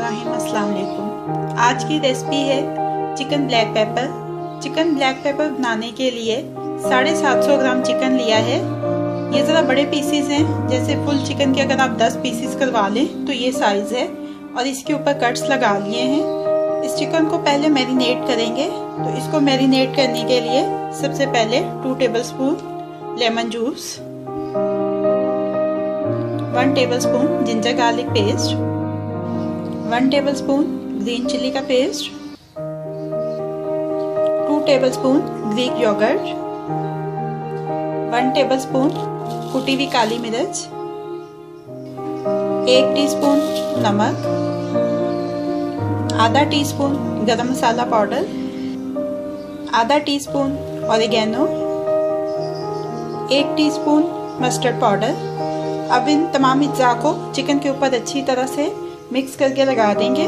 बिस्मिल्लाहिर्रहमानिर्रहीम। अस्सलाम वालेकुम। आज की रेसिपी है chicken black pepper. Chicken black pepper बनाने के लिए 750 ग्राम चिकन लिया है। ये ज़रा बड़े पीसीज हैं, जैसे फुल चिकन के अगर आप 10 पीसीज करवा लें तो ये साइज़ है, और इसके ऊपर कट्स लगा लिए हैं। इस चिकन को पहले मैरिनेट करेंगे। तो इसको मैरिनेट करने के लिए सबसे पहले 2 tablespoon lemon juice, 1 tablespoon ginger garlic paste, 1 tablespoon green chilli का paste, 2 tablespoon Greek yogurt, 1 tablespoon कुटी हुई काली मिर्च, 1 टीस्पून नमक, आधा टीस्पून गरम मसाला पाउडर, आधा teaspoon oregano, 1 teaspoon mustard powder. अब इन तमाम अज्जा को चिकन के ऊपर अच्छी तरह से मिक्स करके लगा देंगे।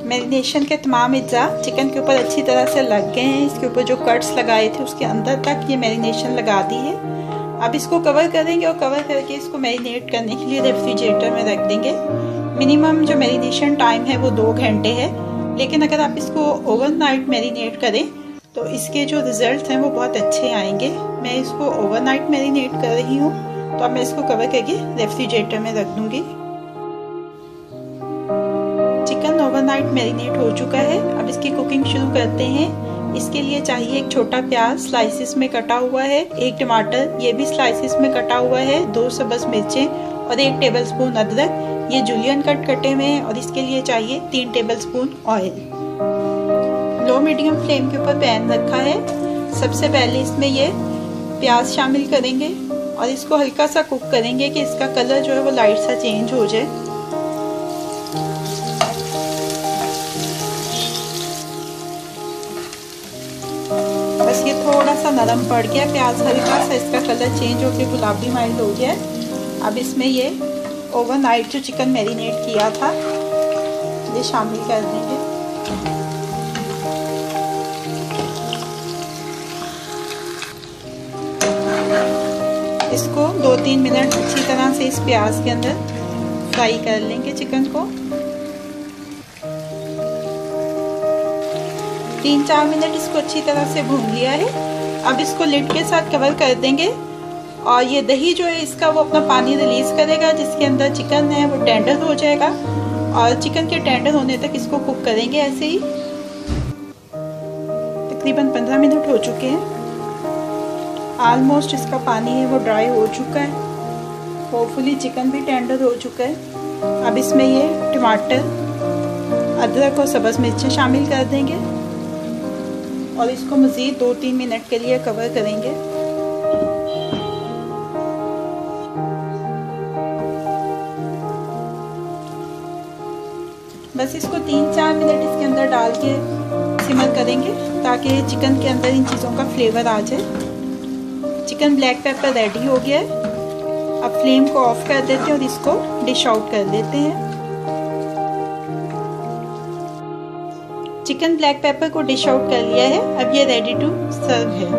मैरिनेशन के तमाम अज्जा चिकन के ऊपर अच्छी तरह से लग गए हैं। इसके ऊपर जो कट्स लगाए थे उसके अंदर तक ये मैरिनेशन लगा दी है। अब इसको कवर करेंगे और कवर करके इसको मैरिनेट करने के लिए रेफ्रिजरेटर में रख देंगे। मिनिमम जो मैरिनेशन टाइम है वो 2 घंटे है, लेकिन अगर आप इसको ओवरनाइट मैरिनेट करें तो इसके जो रिजल्ट हैं वो बहुत अच्छे आएंगे। मैं इसको ओवरनाइट मैरिनेट कर रही हूँ, तो अब मैं इसको कवर करके रेफ्रिजरेटर में रख दूंगी। चिकन ओवरनाइट मैरिनेट हो चुका है। अब इसकी कुकिंग शुरू करते हैं। इसके लिए चाहिए एक छोटा प्याज स्लाइसिस में कटा हुआ है, 1 टमाटर ये भी स्लाइसिस में कटा हुआ है, 2 सब्ज मिर्चें और 1 टेबलस्पून अदरक, ये जूलियन कट कटे हुए हैं। और इसके लिए चाहिए 3 टेबलस्पून ऑयल। लो मीडियम फ्लेम के ऊपर पैन रखा है। सबसे पहले इसमें ये प्याज शामिल करेंगे और इसको हल्का सा कुक करेंगे कि इसका कलर जो है वो लाइट सा चेंज हो जाए। बस ये थोड़ा सा नरम पड़ गया प्याज, हल्का सा इसका कलर चेंज होकर गुलाबी माइल हो गया। अब इसमें ये ओवरनाइट जो चिकन मैरिनेट किया था ये शामिल कर देंगे। इसको 2-3 मिनट अच्छी तरह से इस प्याज के अंदर फ्राई कर लेंगे चिकन को। 3-4 मिनट इसको अच्छी तरह से भून लिया है। अब इसको लिड के साथ कवर कर देंगे और ये दही जो है इसका वो अपना पानी रिलीज करेगा, जिसके अंदर चिकन है वो टेंडर हो जाएगा। और चिकन के टेंडर होने तक इसको कुक करेंगे ऐसे ही। तकरीबन 15 मिनट हो चुके हैं। ऑलमोस्ट इसका पानी है वो ड्राई हो चुका है। होपफुली चिकन भी टेंडर हो चुका है। अब इसमें ये टमाटर, अदरक और सब्ज़ मिर्चें शामिल कर देंगे और इसको मज़ीद 2-3 मिनट के लिए कवर करेंगे। बस इसको 3-4 मिनट इसके अंदर डाल के सिमर करेंगे ताकि चिकन के अंदर इन चीज़ों का फ्लेवर आ जाए। चिकन ब्लैक पेपर रेडी हो गया है। अब फ्लेम को ऑफ कर देते हैं और इसको डिश आउट कर देते हैं। चिकन ब्लैक पेपर को डिश आउट कर लिया है। अब ये रेडी टू सर्व है।